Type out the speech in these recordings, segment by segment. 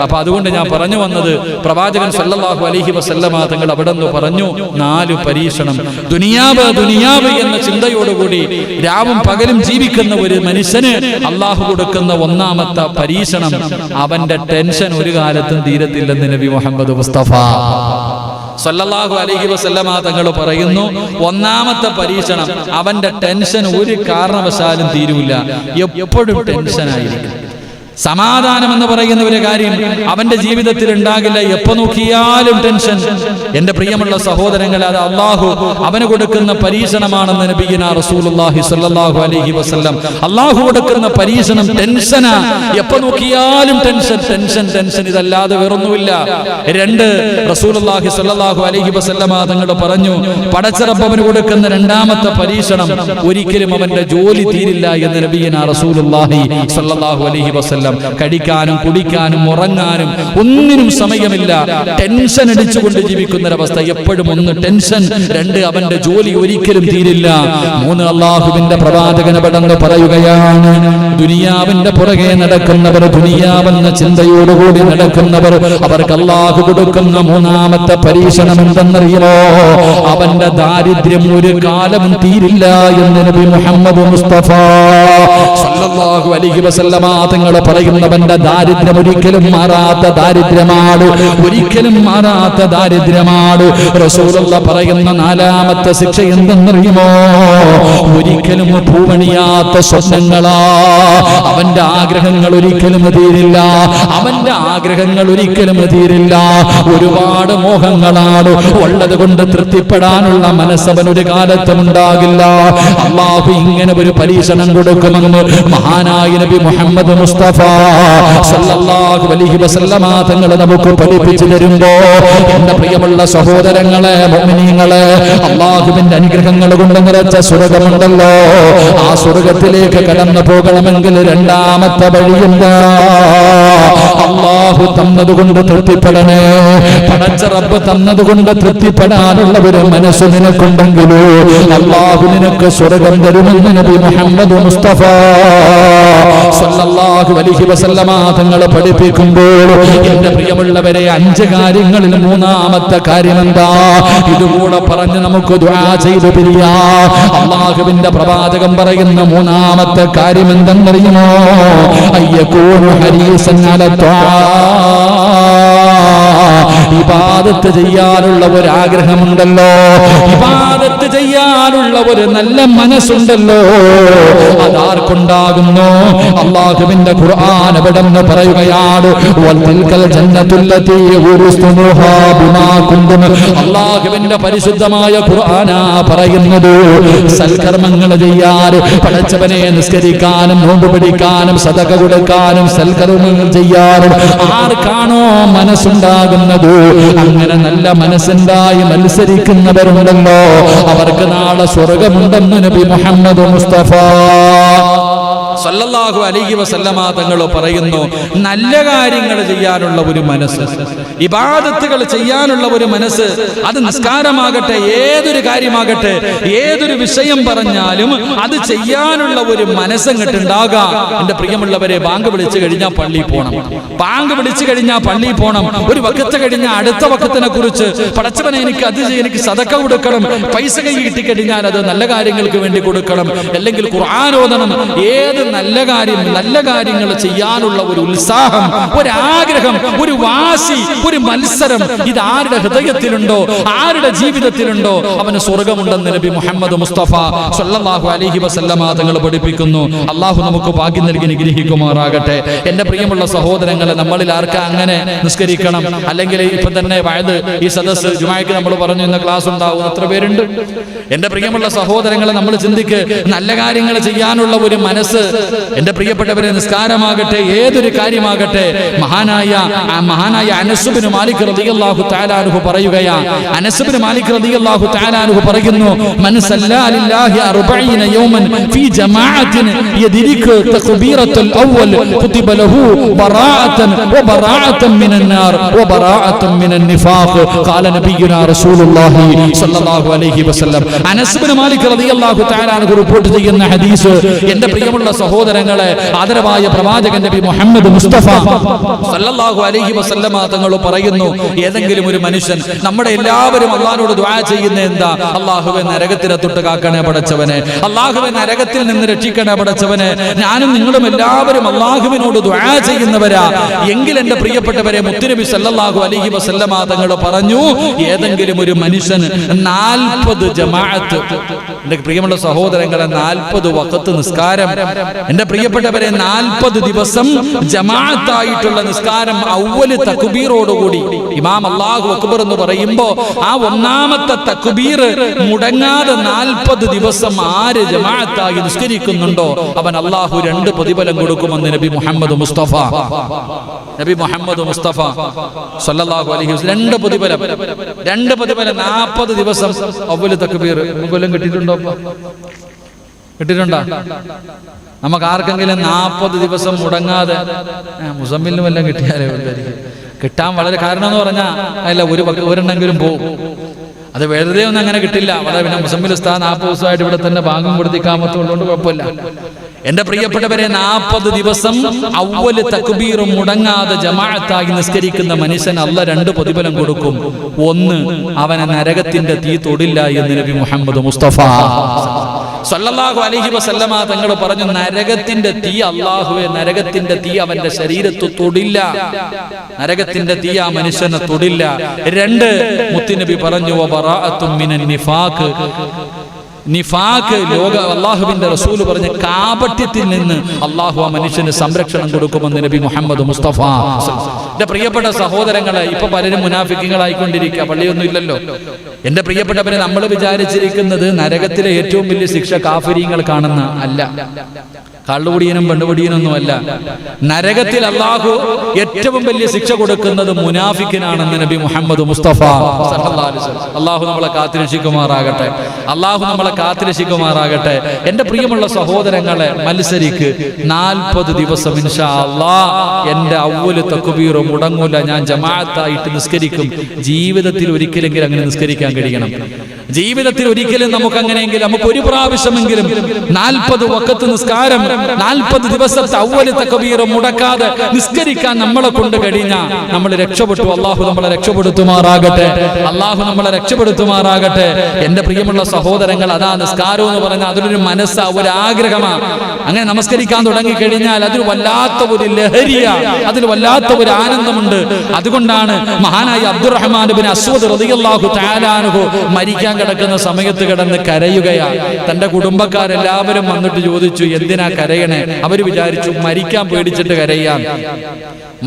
അപ്പൊ അതുകൊണ്ട് ഞാൻ പറഞ്ഞു വന്നത്, പ്രവാചകൻ സല്ലല്ലാഹു അലൈഹി വസല്ലമ തങ്ങൾ അവിടെ നിന്ന് പറഞ്ഞു 4 പരീക്ഷണം. ദുനിയാവ് ദുനിയാവ് എന്ന ചിന്തയോടുകൂടി രാവും പകലും ജീവിക്കുന്ന ഒരു മനുഷ്യന് അള്ളാഹു കൊടുക്കുന്ന ഒന്നാമത്തെ പരീക്ഷണം, അവന്റെ ടെൻഷൻ ഒരു കാലത്തും തീരത്തില്ലെന്ന് നബി മുഹമ്മദ് മുസ്തഫ സല്ലല്ലാഹു അലൈഹി വസല്ലമ തങ്ങൾ പറയുന്നു. ഒന്നാമത്തെ പരീക്ഷണം, അവന്റെ ടെൻഷൻ ഒരു കാരണവശാലും തീരൂല, എപ്പോഴും ടെൻഷനായിരിക്കും. സമാധാനം എന്ന് പറയുന്ന ഒരു കാര്യം അവന്റെ ജീവിതത്തിൽ ഉണ്ടാകില്ല, എപ്പോ നോക്കിയാലും ടെൻഷൻ. എന്റെ പ്രിയമുള്ള സഹോദരങ്ങളെ, അത് അള്ളാഹു അവന് കൊടുക്കുന്ന പരീക്ഷണമാണെന്ന് നബിയുനാ റസൂലുള്ളാഹി സ്വല്ലല്ലാഹു അലൈഹി വസല്ലം. അള്ളാഹു കൊടുക്കുന്ന പരീക്ഷണം ടെൻഷനാ, എപ്പോ നോക്കിയാലും ടെൻഷൻ ടെൻഷൻ ടെൻഷൻ, ഇതല്ലാതെ വേറൊന്നുമില്ല. 2, റസൂലുള്ളാഹി സ്വല്ലല്ലാഹു അലൈഹി വസല്ലം തങ്ങൾ പറഞ്ഞു, പടച്ച റബ്ബ് അവന് കൊടുക്കുന്ന രണ്ടാമത്തെ പരീക്ഷണം, ഒരിക്കലും അവന്റെ ജോലി തീരില്ല എന്ന് നബിയുനാ റസൂലുള്ളാഹി സ്വല്ലല്ലാഹു അലൈഹി വസല്ലം. കഴിക്കാനും കുടിക്കാനും ഉറങ്ങാനും ഒന്നിനും സമയമില്ല, ടെൻഷൻ അടിച്ചുകൊണ്ട് ജീവിക്കുന്ന ഒരവസ്ഥ. എപ്പോഴും 1 ടെൻഷൻ, 2 അവന്റെ ജോലി ഒരിക്കലും തീരില്ല, 3 അള്ളാഹുവിന്റെ പ്രവാചകൻ പെട്ടെന്ന് പറയുകയാണ്, ദുനിയാവിന്റെ പുറകെ നടക്കുന്നവർ, ദുനിയാവെന്ന ചിന്തയോടുകൂടി നടക്കുന്നവർ, അവർക്ക് അള്ളാഹു കൊടുക്കുന്ന 3ാമത്തെ പരീക്ഷണം എന്തെന്നറിയുമോ? അവന്റെ ദാരിദ്ര്യം ഒരു കാലം തീരില്ല എന്ന് നബി മുഹമ്മദ് മുസ്തഫ സല്ലല്ലാഹു അലൈഹി വസല്ലമ തങ്ങൾ പറയുന്നവന്റെ ദാരിദ്ര്യം ഒരിക്കലും മാറാത്ത ദാരിദ്ര്യമാണ്, ഒരിക്കലും മാറാത്ത ദാരിദ്ര്യമാണ്. റസൂലുള്ള പറയുന്ന 4ാമത്തെ ശിക്ഷ എന്തെന്നറിയുമോ? ഒരിക്കലും പൂവണിയാത്ത സ്വപ്നങ്ങളാ, അവന്റെ ആഗ്രഹങ്ങൾ ഒരിക്കലും തീരില്ല, അവന്റെ ആഗ്രഹങ്ങൾ ഒരിക്കലും തീരില്ല. ഒരുപാട് മോഹങ്ങളാണ് ഉള്ളത് കൊണ്ട് തൃപ്തിപ്പെടാനുള്ള മനസ്സവൻ ഒരു കാലത്തും ഉണ്ടാകില്ല. അള്ളാഹു ഇങ്ങനെ ഒരു പരീക്ഷണം കൊടുക്കുമെന്ന് മഹാനായ നബി മുഹമ്മദ് മുസ്തഫ സല്ലല്ലാഹു അലൈഹി വസല്ലമ തങ്ങൾ നമുക്ക് പഠിപ്പിച്ചു തരുമ്പോ, എന്റെ പ്രിയമുള്ള സഹോദരങ്ങളെ, മുഅ്മിനീങ്ങളെ, അള്ളാഹുവിന്റെ അനുഗ്രഹങ്ങൾ കൊണ്ട് നിറച്ച സ്വർഗ്ഗമുണ്ടല്ലോ, ആ സ്വർഗ്ഗത്തിലേക്ക് കടന്നു പോകണമെങ്കിൽ 2ാമത്തെ വഴിയുണ്ട്. അള്ളാഹു തന്നതുകൊണ്ട് തൃപ്തിപ്പെടണേ, പടച്ച റബ്ബ് തന്നതുകൊണ്ട് തൃപ്തിപ്പെടാനുള്ള ഒരു മനസ്സ് നിനക്കുണ്ടെങ്കിലോ അള്ളാഹു നിനക്ക് സ്വർഗ്ഗം തരുമെന്ന് നബി മുഹമ്മദ് മുസ്തഫ സല്ലല്ലാഹു അലൈഹി വസല്ലമ തങ്ങൾ പഠിപ്പിക്കുമ്പോൾ, എന്റെ പ്രിയമുള്ളവരെ, 5 കാര്യങ്ങളിൽ 3ാമത്തെ കാര്യം എന്താ? ഇതുകൂടെ പറഞ്ഞ് നമുക്ക് ദുആ ചെയ്തു പിരിയാം. അല്ലാഹുവിന്റെ പ്രവാചകൻ പറയുന്ന 3ാമത്തെ കാര്യം എന്തെന്നറിയുമോ? അയ്യകൂനു ഹരീസൻ അല ത്വാ, ഇബാദത്ത് ചെയ്യാനുള്ള ഒരു ആഗ്രഹമുണ്ടല്ലോ, ഇബാദത്ത് ചെയ്യാനുള്ള ഒരു നല്ല മനസ്സുണ്ടല്ലോ, അതാർക്കുണ്ടാകുന്നു? അല്ലാഹുവിന്റെ ഖുർആൻ എവിടെന്ന് പറയുകയാണ്, വൽതിൽകൽ ജന്നത്തുല്ലതി ഉരിസ്തുമുഹാ ബിമാ കുന്തും. അല്ലാഹുവിന്റെ പരിശുദ്ധമായ ഖുർആനാ പറയുന്നത്, സൽക്കർമ്മങ്ങൾ ചെയ്യാൻ, പടച്ചവനെ നിസ്കരിക്കാനും നോമ്പ് പിടിക്കാനും സദഖ കൊടുക്കാനും സൽക്കർമ്മങ്ങൾ ചെയ്യാനും ആർക്കാണോ മനസ്സുണ്ടാകുന്നത്, അങ്ങനെ നല്ല മനസ്സുണ്ടായി മത്സരിക്കുന്നവരുണ്ടല്ലോ, അവർക്ക് നാളെ സ്വർഗ്ഗമുണ്ടെന്ന് നബി മുഹമ്മദ് മുസ്തഫ സല്ലല്ലാഹു അലൈഹി വസല്ലമ തങ്ങൾ പറയുന്നു. നല്ല കാര്യങ്ങൾ ചെയ്യാനുള്ള ഒരു മനസ്സ്, ഇബാദത്തുകൾ ചെയ്യാനുള്ള ഒരു മനസ്സ്, അത് നിസ്കാരമാകട്ടെ, ഏതൊരു കാര്യമാകട്ടെ, ഏതൊരു വിഷയം പറഞ്ഞാലും അത് ചെയ്യാനുള്ള ഒരു മനസ്സങ്ങട്ടുണ്ടാകാം. എന്റെ പ്രിയമുള്ളവരെ, ബാങ്ക് വിളിച്ചു കഴിഞ്ഞാൽ പള്ളിയിൽ പോകണം, ബാങ്ക് വിളിച്ചു കഴിഞ്ഞാൽ പള്ളിയിൽ പോകണം. ഒരു വഖത്ത് കഴിഞ്ഞാൽ അടുത്ത വഖത്തിനെ കുറിച്ച്, പടച്ചവനെ എനിക്ക് അത് എനിക്ക് സദഖ കൊടുക്കണം, പൈസ കൈ കിട്ടിക്കഴിഞ്ഞാൽ അത് നല്ല കാര്യങ്ങൾക്ക് വേണ്ടി കൊടുക്കണം, അല്ലെങ്കിൽ ഖുർആൻ ഓതണം. ഏത് നല്ല കാര്യങ്ങൾ ചെയ്യാനുള്ള ഒരു ഉത്സാഹം, ഒരാഗ്രഹം, ഒരു വാശി, ഒരു മത്സരം, ഇത് ആരുടെ ഹൃദയത്തിലുണ്ടോ, ആരുടെ ജീവിതത്തിലുണ്ടോ, അവന് സ്വർഗ്ഗമുണ്ടെന്ന് നബി മുഹമ്മദ് മുസ്തഫ സല്ലല്ലാഹു അലൈഹി വസല്ലമ തങ്ങൾ പഠിപ്പിക്കുന്നു. അള്ളാഹു നമുക്ക് ഭാഗ്യം നൽകി അനുഗ്രഹിക്കുമാറാകട്ടെ. എന്റെ പ്രിയമുള്ള സഹോദരങ്ങളെ, നമ്മളിൽ ആർക്കാ അങ്ങനെ നിസ്കരിക്കണം, അല്ലെങ്കിൽ ഇപ്പൊ തന്നെ വയത് ഈ സദസ്സ് ജുമായ്ക്ക് നമ്മൾ പറഞ്ഞു ഇന്ന് ക്ലാസ് ഉണ്ടാവും, എത്ര പേരുണ്ട്? എന്റെ പ്രിയമുള്ള സഹോദരങ്ങളെ, നമ്മൾ ചിന്തിക്ക്, നല്ല കാര്യങ്ങൾ ചെയ്യാനുള്ള ഒരു മനസ്സ്. എന്റെ പ്രിയപ്പെട്ടവരെ, നിസ്കാരമാകട്ടെ, ഏതൊരു കാര്യമാകട്ടെ, മഹാനായ അനസ് ഇബ്നു മാലിക് റളിയല്ലാഹു തആല അൻഹു പറയുകയാണ്, അനസ് ഇബ്നു മാലിക് റളിയല്ലാഹു തആല അൻഹു പറയുന്നു, മൻ സല്ലാ ലില്ലാഹി 40 യൗമൻ ഫീ ജമാഅത്തിൻ യദ്രികു തക്ബീറത്തുൽ അവ്വൽ കുതിബ ലഹു ബറാഅത്തൻ മിനൻ നാർ വബറാഅത്തൻ മിനൻ നിഫാഖ് ഖാല നബിയുനാ റസൂലുള്ളാഹി സ്വല്ലല്ലാഹു അലൈഹി വസല്ലം. അനസ് ഇബ്നു മാലിക് റളിയല്ലാഹു തആല അൻഹു റിപ്പോർട്ട് ചെയ്യുന്ന ഹദീസ്, എന്റെ പ്രിയമുള്ള സഹോദരങ്ങളെ, ആദരവായ പ്രവാചകൻ നബി മുഹമ്മദ് മുസ്തഫ സല്ലല്ലാഹു അലൈഹി വസല്ലമ തങ്ങൾ പറയുന്നു, ഏതെങ്കിലും ഒരു മനുഷ്യൻ, നമ്മുടെ എല്ലാവരും അള്ളാഹുവോട് ദുആ ചെയ്യുന്ന എന്താ? അള്ളാഹുവേ നരകത്തിനെ തൊട്ട് കാക്കണേ പടച്ചവനെ, അള്ളാഹുവേ നരകത്തിൽ നിന്ന് രക്ഷിക്കണേ പടച്ചവനെ. ഞാനും നിങ്ങളും എല്ലാവരും അള്ളാഹുവിനോട് ദുആ ചെയ്യുന്നവരാ എങ്കിൽ എന്റെ പ്രിയപ്പെട്ടവരെ, മുത്തുനബി സല്ലല്ലാഹു അലൈഹി വസല്ലമ തങ്ങൾ പറഞ്ഞു, ഏതെങ്കിലും ഒരു മനുഷ്യൻ 40 ജമാഅത്ത്, എന്റെ പ്രിയമുള്ള സഹോദരങ്ങളെ, 40 വഖത്ത് നിസ്കാരം, എന്റെ പ്രിയപ്പെട്ടവരെ 40 ദിവസം ജമാഅത്തായിട്ടുള്ള നിസ്കാരം അവ്വൽ തക്ബീറോടുകൂടി ഇമാം അല്ലാഹു അക്ബർ എന്ന് പറയുമ്പോ ആ ഒന്നാമത്തെ തക്ബീർ മുടങ്ങാതെ 40 ദിവസം ആര് ജമാഅത്തായി നിസ്കരിക്കുന്നുണ്ടോ അവൻ അല്ലാഹു 2 പ്രതിഫലം കൊടുക്കുമെന്ന് നബി മുഹമ്മദ് മുസ്തഫ സല്ലല്ലാഹു അലൈഹി വസല്ലം 2 പ്രതിഫലം 40 ദിവസം അവ്വൽ തക്ബീർ. കൊല്ലം കിട്ടിയിട്ടുണ്ടോ? കിട്ടിയിട്ടുണ്ടോ? നമുക്ക് ആർക്കെങ്കിലും 40 ദിവസം മുടങ്ങാതെ മുസമ്മിലിനും എല്ലാം കിട്ടിയാലേ കിട്ടാൻ വളരെ കാരണം എന്ന് പറഞ്ഞാൽ അല്ല, ഒരെണ്ണെങ്കിലും പോകും. അത് വെറുതെ ഒന്നും അങ്ങനെ കിട്ടില്ല. വളരെ പിന്നെ മുസമ്മിൽ ഉസ്താദ് 40 ദിവസമായിട്ട് ഇവിടെ തന്നെ ഭാഗം കൊടുത്തിക്കാമത്തുള്ളതുകൊണ്ട് കുഴപ്പമില്ല. എന്റെ പ്രിയപ്പെട്ടവരെ, 40 ദിവസം അവ്വല് തക്ബീറും മുടങ്ങാതെ ജമാഅത്തായി നിസ്കരിക്കുന്ന മനുഷ്യൻ അല്ലാഹ് 2 പ്രതിഫലം കൊടുക്കും. ഒന്ന്, അവനെ നരകത്തിന്റെ തീ തൊടില്ല എന്ന് നബി മുഹമ്മദ് മുസ്തഫ സല്ലല്ലാഹു അലൈഹി വസല്ലമ തങ്ങൾ പറഞ്ഞു, നരകത്തിന്റെ തീ, അല്ലാഹുവേ നരകത്തിന്റെ തീ അവന്റെ ശരീരത്ത് തൊടില്ല, നരകത്തിന്റെ തീ ആ മനുഷ്യനെ തൊടില്ല. 2, മുത്തുനബി പറഞ്ഞു, വബറാഅത്തും മിനൻ നിഫാഖ്, നിഫാഖ്, ലോക അല്ലാഹുവിന്റെ റസൂൽ പറഞ്ഞ കാപട്യത്തിൽ നിന്ന് അല്ലാഹു ആ മനുഷ്യന് സംരക്ഷണം കൊടുക്കുമെന്ന് നബി മുഹമ്മദ് മുസ്തഫ. എന്റെ പ്രിയപ്പെട്ട സഹോദരങ്ങളെ, ഇപ്പൊ പലരും മുനാഫിക്കുകളായിക്കൊണ്ടിരിക്കുക, പള്ളിയൊന്നും ഇല്ലല്ലോ. എന്റെ പ്രിയപ്പെട്ടവരെ, നമ്മൾ വിചാരിച്ചിരിക്കുന്നത് നരകത്തിലെ ഏറ്റവും വലിയ ശിക്ഷ കാഫിരീങ്ങൾ കാണുന്ന അല്ല, കള്ളുകുടിയനും പെണ്ണുകുടിയനൊന്നും അല്ല. നരകത്തിൽ അല്ലാഹു ഏറ്റവും വലിയ ശിക്ഷ കൊടുക്കുന്നത് മുനാഫിക്കിനാണെന്ന് നബി മുഹമ്മദ് മുസ്തഫ സല്ലല്ലാഹു അലൈഹി വസല്ലം. അല്ലാഹു നമ്മളെ കാത്തുരക്ഷിക്കുമാറാകട്ടെ, അല്ലാഹു നമ്മളെ കാത്തുരക്ഷിക്കുമാറാകട്ടെ. എന്റെ പ്രിയമുള്ള സഹോദരങ്ങളെ, മത്സരിക്ക് 40 ദിവസം ഇൻഷാ അല്ലാഹ് എന്റെ അവ്വല് തക്ബീർ മുടങ്ങൂല, ഞാൻ ജമാഅത്തായിട്ട് നിസ്കരിക്കും. ജീവിതത്തിൽ ഒരിക്കലെങ്കിലും അങ്ങനെ നിസ്കരിക്കാൻ കഴിയണം. ജീവിതത്തിൽ ഒരിക്കലും നമുക്ക് അങ്ങനെയെങ്കിലും, നമുക്ക് ഒരു പ്രാവശ്യമെങ്കിലും 40 വഖത്ത് നിസ്കാരം, 40 ദിവസത്തെ അവ്വല് തക്ബീർ മുടക്കാതെ നിസ്കരിക്കാൻ നമ്മളെ കൊണ്ട് കഴിഞ്ഞാൽ നമ്മൾ രക്ഷപ്പെട്ടു. അല്ലാഹു നമ്മളെ രക്ഷപ്പെടുത്തുമാറാകട്ടെ, അല്ലാഹു നമ്മളെ രക്ഷപ്പെടുത്തുമാറാകട്ടെ. എന്റെ പ്രിയമുള്ള സഹോദരങ്ങൾ, അതാ നിസ്കാരം എന്ന് പറഞ്ഞാൽ അതിനൊരു മനസ്സാ, ഒരു ആഗ്രഹമാണ്. അങ്ങനെ നമസ്കരിക്കാൻ തുടങ്ങി കഴിഞ്ഞാൽ അതിൽ വല്ലാത്ത ഒരു ലഹരിയാ, അതിൽ വല്ലാത്ത ഒരു ആനന്ദമുണ്ട്. അതുകൊണ്ടാണ് മഹാനായ അബ്ദുറഹ്മാൻ ഇബ്നു അസ്വദ് റളിയല്ലാഹു തആല അൻഹു മരിക്കാൻ കിടക്കുന്ന സമയത്ത് കിടന്ന് കരയുകയാ. തന്റെ കുടുംബക്കാരെല്ലാവരും വന്നിട്ട് ചോദിച്ചു, എന്തിനാ കരയണേ? അവര് വിചാരിച്ചു മരിക്കാൻ പേടിച്ചിട്ട് കരയാൻ,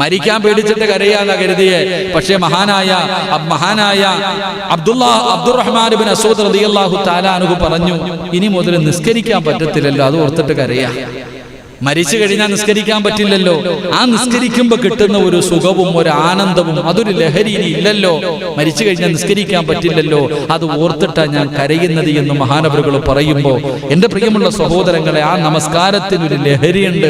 മരിക്കാൻ പേടിച്ചിട്ട് കരയാന്നാ കരുതിയേ. പക്ഷേ മഹാനായ അബ്ദുറഹ്മാൻ ഇബ്നു അസ്വദ് റളിയല്ലാഹു തആല അൻഹു പറഞ്ഞു, ഇനി മുതൽ നിസ്കരിക്കാൻ പറ്റത്തില്ലല്ലോ, അത് ഓർത്തിട്ട് കരയാ. മരിച്ചു കഴിഞ്ഞാൽ നിസ്കരിക്കാൻ പറ്റില്ലല്ലോ. ആ നിസ്കരിക്കുമ്പോ കിട്ടുന്ന ഒരു സുഖവും ഒരു ആനന്ദവും അതൊരു ലഹരി ഇല്ലല്ലോ. മരിച്ചു കഴിഞ്ഞാൽ നിസ്കരിക്കാൻ പറ്റില്ലല്ലോ, അത് ഓർത്തിട്ടാ ഞാൻ കരയുന്നത് എന്ന് മഹാനവറുകൾ പറയുമ്പോ, എന്റെ പ്രിയമുള്ള സഹോദരങ്ങളെ, ആ നമസ്കാരത്തിനൊരു ലഹരിയുണ്ട്.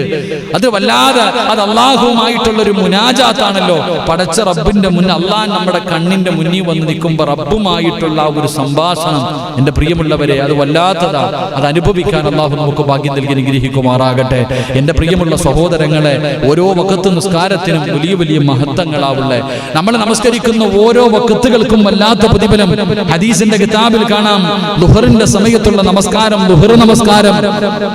അത് വല്ലാതെ, അത് അള്ളാഹുമായിട്ടുള്ളൊരു മുനാജാത്താണല്ലോ. പടച്ച റബ്ബിന്റെ മുന്നിൽ, അള്ളാഹ് നമ്മുടെ കണ്ണിന്റെ മുന്നിൽ വന്ന് നിൽക്കുമ്പോ റബ്ബുമായിട്ടുള്ള ഒരു സംഭാഷണം, എന്റെ പ്രിയമുള്ളവരെ, അത് വല്ലാത്തതാ. അത് അനുഭവിക്കാൻ അള്ളാഹു നമുക്ക് ഭാഗ്യം നൽകി അനുഗ്രഹിക്കുമാറാകട്ടെ. എന്റെ പ്രിയമുള്ള സഹോദരങ്ങളെ, ഓരോ വഖത്ത് നിസ്കാരത്തിനും വലിയ വലിയ മഹത്വങ്ങളാവുള്ളേ. നമ്മൾ നമസ്കരിക്കുന്ന ഓരോ വഖത്തുകൾക്കും വല്ലാത്ത പ്രതിഫലം. ഹദീസിന്റെ കിതാബിൽ കാണാം, ളുഹറിന്റെ സമയത്തുള്ള നമസ്കാരം, ളുഹർ നമസ്കാരം,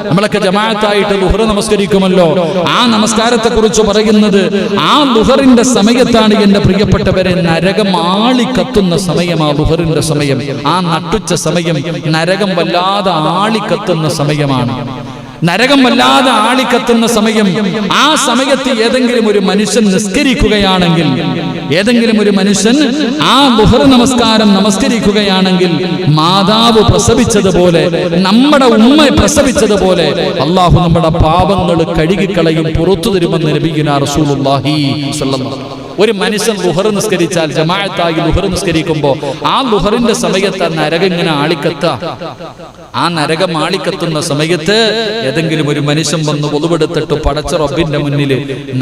നമ്മളൊക്കെ ജമാഅത്തായിട്ട് ളുഹർ നമസ്കരിക്കുമല്ലോ. ആ നമസ്കാരത്തെ കുറിച്ച് പറയുന്നത്, ആ ളുഹറിന്റെ സമയത്താണ് എന്റെ പ്രിയപ്പെട്ടവരെ നരകം ആളിക്കത്തുന്ന സമയം. ആ ളുഹറിന്റെ സമയം, ആ നട്ടുച്ച സമയം നരകം വല്ലാതെ ആളിക്കത്തുന്ന സമയമാണ്. നരകം വല്ലാതെ ആളിക്കത്തുന്ന സമയം. ആ സമയത്ത് ഏതെങ്കിലും ഒരു മനുഷ്യൻ നിസ്കരിക്കുകയാണെങ്കിൽ, ഏതെങ്കിലും ഒരു മനുഷ്യൻ ആ ളുഹർ നമസ്കാരം നമസ്കരിക്കുകയാണെങ്കിൽ, മാതാവ് പ്രസവിച്ചതുപോലെ, നമ്മുടെ ഉമ്മ പ്രസവിച്ചതുപോലെ അല്ലാഹു നമ്മുടെ പാപങ്ങൾ കഴുകിക്കളയും, പുറത്തു തരുമെന്ന് നബിയുനാ റസൂലുള്ളാഹി സ്വല്ലല്ലാഹു അലൈഹി വസല്ലം. ഒരു മനുഷ്യൻ ലുഹർ നിസ്കരിച്ചാൽ ജമാഅത്തായി ലുഹർ നിസ്കരിക്കുമ്പോൾ ആ ലുഹറിന്റെ സമയത്ത് ആ നരകം ഇങ്ങനെ ആ നരകം ആളിക്കത്തുന്ന സമയത്ത് ഏതെങ്കിലും ഒരു മനുഷ്യൻ വന്ന് ഒളിവെടുത്തിട്ട് പടച്ച റബ്ബിന്റെ മുന്നിൽ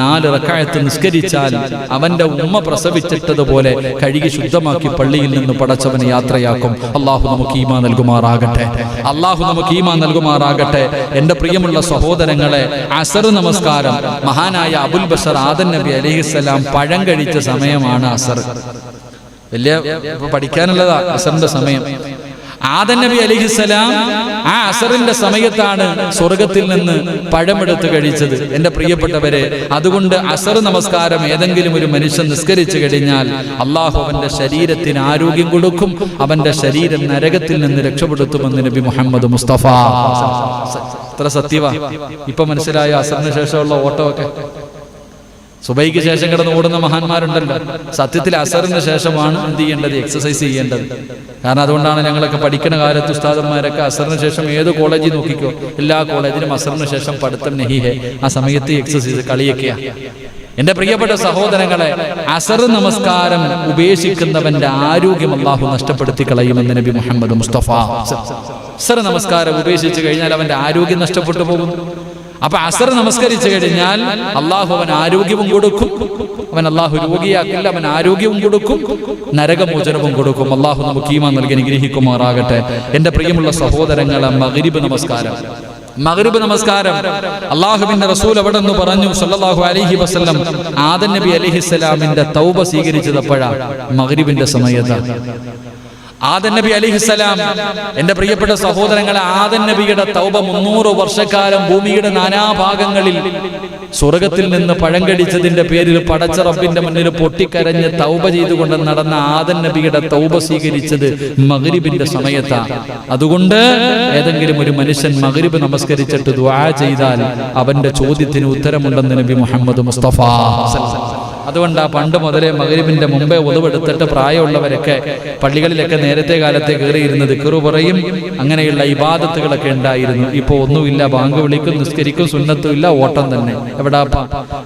4 റക്അത്ത് നിസ്കരിച്ചാൽ അവന്റെ ഉമ്മ പ്രസവിച്ചിട്ടതുപോലെ കഴുകി ശുദ്ധമാക്കി പള്ളിയിൽ നിന്ന് പടച്ചവനെ യാത്രയാക്കും. അള്ളാഹു നമുക്ക് ഈമാൻ നൽകുമാറാകട്ടെ. അള്ളാഹു നമുക്ക് ഈമാൻ നൽകുമാറാകട്ടെ. എന്റെ പ്രിയമുള്ള സഹോദരങ്ങളെ, അസർ നമസ്കാരം മഹാനായ അബുൽ ബഷർ ആദം നബി അലൈഹിസ്സലാം പഴം കഴിച്ച സമയമാണ് അസർ. വലിയ പഠിക്കാനുള്ളതാ അസറിന്റെ സമയം. ആദം നബി അലൈഹിസ്സലാം ആ അസറിന്റെ സമയത്താണ് സ്വർഗത്തിൽ നിന്ന് പഴമെടുത്ത് കഴിച്ചത്. എന്റെ പ്രിയപ്പെട്ടവരെ, അതുകൊണ്ട് അസർ നമസ്കാരം ഏതെങ്കിലും ഒരു മനുഷ്യൻ നിസ്കരിച്ചു കഴിഞ്ഞാൽ അള്ളാഹു അവന്റെ ശരീരത്തിന് ആരോഗ്യം കൊടുക്കും, അവന്റെ ശരീരം നരകത്തിൽ നിന്ന് രക്ഷപ്പെടുത്തുമെന്ന് നബി മുഹമ്മദ് മുസ്തഫ. എത്ര സത്യവാ! ഇപ്പൊ മനസ്സിലായ അസറിന് ശേഷമുള്ള ഓട്ടമൊക്കെ. സുബൈക്ക് ശേഷം കിടന്ന് ഓടുന്ന മഹാന്മാരുണ്ടല്ലോ. സത്യത്തിൽ അസറിന് ശേഷമാണ് എന്ത് ചെയ്യേണ്ടത്? എക്സസൈസ് ചെയ്യേണ്ടത്. കാരണം അതുകൊണ്ടാണ് ഞങ്ങളൊക്കെ പഠിക്കുന്ന കാലത്ത് ഉസ്താദന്മാരൊക്കെ അസറിന് ശേഷം ഏത് കോളേജിൽ നോക്കിക്കോ, എല്ലാ കോളേജിലും അസറിന് ശേഷം പഠിത്തം നഹിഹേ. ആ സമയത്ത് എക്സസൈസ് കളിയൊക്കെയാണ്. എന്റെ പ്രിയപ്പെട്ട സഹോദരങ്ങളെ, അസർ നമസ്കാരം ഉപേക്ഷിക്കുന്നവന്റെ ആരോഗ്യം അല്ലാഹു നഷ്ടപ്പെടുത്തി കളയുമെന്ന് നബി മുഹമ്മദ് മുസ്തഫ. അസർ നമസ്കാരം ഉപേക്ഷിച്ചു കഴിഞ്ഞാൽ അവന്റെ ആരോഗ്യം നഷ്ടപ്പെട്ടു പോകും. അപ്പൊ അസർ നമസ്കരിച്ചു കഴിഞ്ഞാൽ അള്ളാഹു അവൻ ആരോഗ്യവും കൊടുക്കും. അവൻ അള്ളാഹു രോഗിയാക്കില്ല, അവൻ ആരോഗ്യവും കൊടുക്കും, നരകമോചനവും കൊടുക്കും. അള്ളാഹു നമുക്ക് ഈമാൻ നൽകി അനുഗ്രഹിക്കുമാറാകട്ടെ. എന്റെ പ്രിയമുള്ള സഹോദരങ്ങളെ, മഗ്രിബ് നമസ്കാരം അള്ളാഹുവിന്റെ റസൂൽ അവിടെ നിന്ന് പറഞ്ഞു സല്ലല്ലാഹു അലൈഹി വസല്ലം, ആദം നബി അലൈഹിസ്സലാമിന്റെ തൗബ സ്വീകരിച്ചതപ്പോഴാണ് മഗ്രിബിന്റെ സമയത്ത്. ആദം നബി അലൈഹിസ്സലാം, എന്റെ പ്രിയപ്പെട്ട സഹോദരങ്ങളെ, ആദം നബിയുടെ തൗബ 300 വർഷക്കാലം ഭൂമിയുടെ നാനാഭാഗങ്ങളിൽ സ്വർഗത്തിൽ നിന്ന് പഴം കടിച്ചതിന്റെ പേരിൽ പടച്ച റബ്ബിന്റെ മുന്നിൽ പൊട്ടിക്കരഞ്ഞ് തൗബ ചെയ്തുകൊണ്ട് നടന്ന ആദം നബിയുടെ തൗബ സ്വീകരിച്ചത് മഗ്രിബിന്റെ സമയത്താണ്. അതുകൊണ്ട് ഏതെങ്കിലും ഒരു മനുഷ്യൻ മഗ്രിബ് നമസ്കരിച്ചിട്ട് ദുആ ചെയ്താൽ അവന്റെ ചോദ്യത്തിന് ഉത്തരമുണ്ടെന്ന് നബി മുഹമ്മദ് മുസ്തഫ. അതുകൊണ്ട് പണ്ട് മുതലേ മഗ്രിബിന്റെ മുമ്പേ ഒളിവെടുത്തിട്ട് പ്രായമുള്ളവരൊക്കെ പള്ളികളിലൊക്കെ നേരത്തെ കാലത്തെ കയറിയിരുന്ന് ദിക്റ് പറയും, അങ്ങനെയുള്ള ഇബാദത്തുകളൊക്കെ ഉണ്ടായിരുന്നു. ഇപ്പൊ ഒന്നുമില്ല. ബാങ്ക് വിളിക്കും, നിസ്കരിക്കും, സുന്നത്തും ഇല്ല, ഓട്ടം തന്നെ. എവിടാ?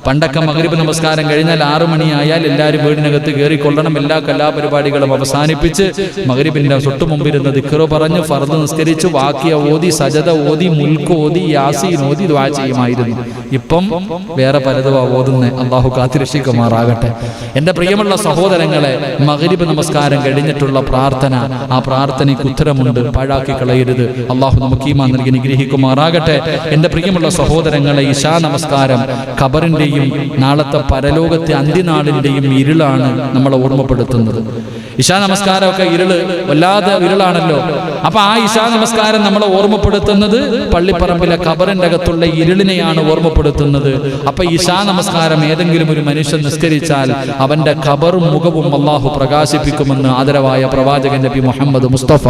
പണ്ടൊക്കെ മഗ്രിബ് നമസ്കാരം കഴിഞ്ഞാൽ 6 മണിയായാൽ എല്ലാവരും വീടിനകത്ത് കയറിക്കൊള്ളണം. എല്ലാ കലാപരിപാടികളും അവസാനിപ്പിച്ച് മഗ്രിബിന്റെ തൊട്ടു മുമ്പിരുന്ന് ദിക്റ് പറഞ്ഞ് ഫർദ് നിസ്കരിച്ച് വാക്കിയ ഓതി, സജദ ഓതി, മുൽക്ക് ഓതി, യാസീൻ ഓതി ദുആ ചെയ്യുമായിരുന്നു. ഇപ്പം വേറെ പലതും ഓതുന്നേ. അല്ലാഹു കാത്തിരക്ഷിക്കുമാറാകട്ടെ. എന്റെ പ്രിയമുള്ള സഹോദരങ്ങളെ, മഗ്രിബ് നമസ്കാരം കഴിഞ്ഞിട്ടുള്ള പ്രാർത്ഥന, ആ പ്രാർത്ഥനയ്ക്ക് ഉത്തരമുണ്ട്. പാഴാക്കി കളയരുത്. അല്ലാഹു നമുക്ക് ഈമാൻ നൽകി അനുഗ്രഹിക്കുമാറാകട്ടെ. എന്റെ പ്രിയമുള്ള സഹോദരങ്ങളെ, ഇശാ നമസ്കാരം ഖബറിന്റെയും നാളത്തെ പരലോകത്തെ അന്ത്യനാളിന്റെയും ഇരുളാണ് നമ്മളെ ഓർമ്മപ്പെടുത്തുന്നത്. ഇശാ നമസ്കാരമൊക്കെ ഇരുള്, വല്ലാതെ ഇരുളാണല്ലോ. അപ്പൊ ആ ഇശാ നമസ്കാരം നമ്മളെ ഓർമ്മപ്പെടുത്തുന്നത് പള്ളിപ്പറമ്പിലെ ഖബറിന്റെ അകത്തുള്ള ഇരുളിനെയാണ് ഓർമ്മപ്പെടുത്തുന്നത്. അപ്പൊ ഇശാ നമസ്കാരം ഏതെങ്കിലും ഒരു മനുഷ്യൻ നിസ്കരിച്ചാൽ അവന്റെ ഖബറും മുഖവും അല്ലാഹു പ്രകാശിപ്പിക്കുമെന്ന് ആദരവായ പ്രവാചകൻ നബി മുഹമ്മദ് മുസ്തഫ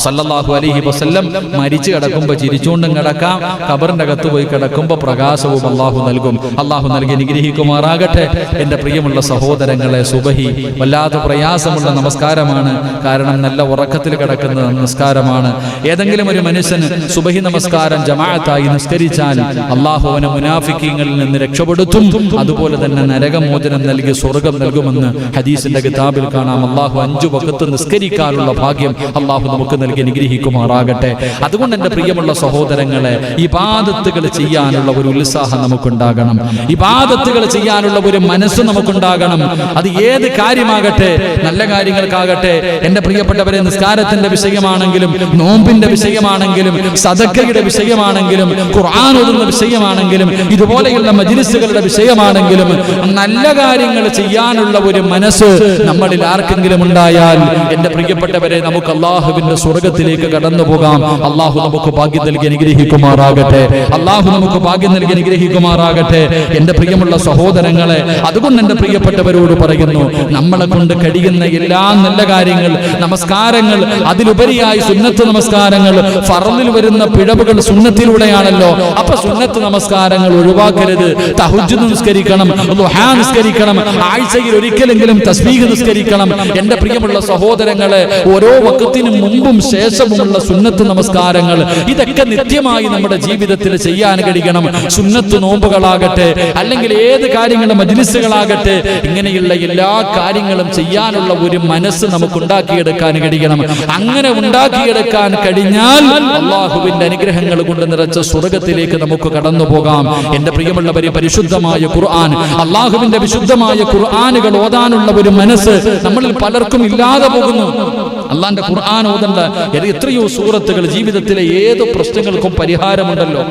സല്ലല്ലാഹു അലൈഹി വസല്ലം. മരിച്ചു കിടക്കുമ്പോ ചിരിച്ചുകൊണ്ടും കിടക്കാം, ഖബറിന്റെ അകത്ത് പോയി കിടക്കുമ്പോ പ്രകാശവും അല്ലാഹു നൽകും. അല്ലാഹു നൽകി അനുഗ്രഹിക്കുമാറാകട്ടെ. എന്റെ പ്രിയമുള്ള സഹോദരങ്ങളെ, സുബഹി വല്ലാതെ പ്രയാസമുള്ള നമസ്കാരമാണ്. കാരണം നല്ല ഉറക്കത്തിൽ കിടക്കുന്ന നമസ്കാരമാണ്. ഏതെങ്കിലും ഒരു മനുഷ്യന് സുബഹി നമസ്കാരം ജമാഅത്തായി നിസ്കരിച്ചാൽ അല്ലാഹു അവനെ മുനാഫിക്കീങ്ങളിൽ നിന്ന് രക്ഷപ്പെടുത്തും. അതുപോലെ തന്നെ നരകമോചനം നൽകി സ്വർഗം നൽകുമെന്ന് ഹദീസിന്റെ കിതാബിൽ കാണാം. അല്ലാഹു 5 വഖത്ത് നിസ്കരിക്കാനുള്ള ഭാഗ്യം അല്ലാഹു നമുക്ക് നൽകി അനുഗ്രഹിക്കുമാറാകട്ടെ. അതുകൊണ്ട് എന്റെ പ്രിയമുള്ള സഹോദരങ്ങളെ, ഇബാദത്തുകൾ ചെയ്യാനുള്ള ഒരു ഉത്സാഹം നമുക്കുണ്ടാകണം. ഇബാദത്തുകൾ ചെയ്യാനുള്ള ഒരു മനസ്സ് നമുക്കുണ്ടാകണം. അത് ഏത് കാര്യമാകട്ടെ, നല്ല കാര്യങ്ങൾക്കാകട്ടെ. എന്റെ പ്രിയപ്പെട്ടവരെ, നിസ്കാരത്തിന്റെ വിഷയമാണെങ്കിലും, നോമ്പിന്റെ വിഷയമാണെങ്കിലും, സദഖയുടെ വിഷയമാണെങ്കിലും, ഖുർആൻ ഓതുന്ന വിഷയമാണെങ്കിലും, ഇതുപോലെയുള്ള മജ്ലിസുകളുടെ വിഷയമാണെങ്കിലും, നല്ല കാര്യങ്ങൾ ചെയ്യാനുള്ള ഒരു മനസ്സ് നമ്മളിൽ ആർക്കെങ്കിലും ഉണ്ടായാൽ എന്റെ പ്രിയപ്പെട്ടവരെ, നമുക്ക് അല്ലാഹുവിന്റെ സ്വർഗത്തിലേക്ക് കടന്നു പോകാം. അല്ലാഹു നമുക്ക് ഭാഗ്യം നൽകി അനുഗ്രഹിക്കുമാറാകട്ടെ. അല്ലാഹു നമുക്ക് ഭാഗ്യം നൽകി അനുഗ്രഹിക്കുമാറാകട്ടെ. എന്റെ പ്രിയമുള്ള സഹോദരങ്ങളെ, അതുകൊണ്ട് എന്റെ പ്രിയപ്പെട്ടവരോട് പറയുന്നു, നമ്മളെ കൊണ്ട് കഴിയുന്ന എല്ലാ നല്ല കാര്യങ്ങൾ, നമസ്കാരങ്ങൾ, അതിൽ അതിലുപരിയായി സുന്നത്ത് നമസ്കാരങ്ങൾ, ഫർളിൽ വരുന്ന പിഴവുകൾ സുന്നത്തിലൂടെയാണല്ലോ. അപ്പൊ സുന്നത്ത് നമസ്കാരങ്ങൾ ഒഴിവാക്കരുത്. തഹജ്ജുദ് നിസ്കരിക്കണം, ദുഹാ നിസ്കരിക്കണം, ആഴ്ചയിൽ ഒരിക്കലെങ്കിലും തസ്ബീഹ് നിസ്കരിക്കണം. എന്റെ പ്രിയമുള്ള സഹോദരങ്ങളെ, ഓരോ വഖത്തിനും മുമ്പും ശേഷവുമുള്ള സുന്നത്ത് നമസ്കാരങ്ങൾ ഇതൊക്കെ നിത്യമായി നമ്മുടെ ജീവിതത്തിൽ ചെയ്യാൻ കഴിയണം. സുന്നത്ത് നോമ്പുകളാകട്ടെ, അല്ലെങ്കിൽ ഏത് കാര്യങ്ങളും മജ്ലിസുകളാകട്ടെ, ഇങ്ങനെയുള്ള എല്ലാ കാര്യങ്ങളും ചെയ്യാനുള്ള ഒരു മനസ്സ് നമുക്ക് ഉണ്ടാക്കിയെടുക്കാൻ കഴിയണം. അങ്ങനെ ഉണ്ടാക്കിയെടുക്കാൻ കഴിഞ്ഞാൽ അല്ലാഹുവിന്റെ അനുഗ്രഹങ്ങൾ കൊണ്ട് നിറച്ച സ്വർഗ്ഗത്തിലേക്ക് നമുക്ക് കടന്നു പോകാം. എന്റെ പ്രിയമുള്ളവരെ, പരിശുദ്ധമായ ഖുർആൻ, അല്ലാഹുവിന്റെ വിശുദ്ധമായ ഖുർആനുകൾ ഓതാനുള്ള ഒരു മനസ്സ് നമ്മളിൽ പലർക്കും ഇല്ലാതെ പോകുന്നു. അള്ളാന്റെ ഖുർആൻ ഓതണ്ട എത്രയോ സൂറത്തുകൾ, ജീവിതത്തിലെ ഏത് പ്രശ്നങ്ങൾക്കും പരിഹാരമുണ്ടല്ലോ.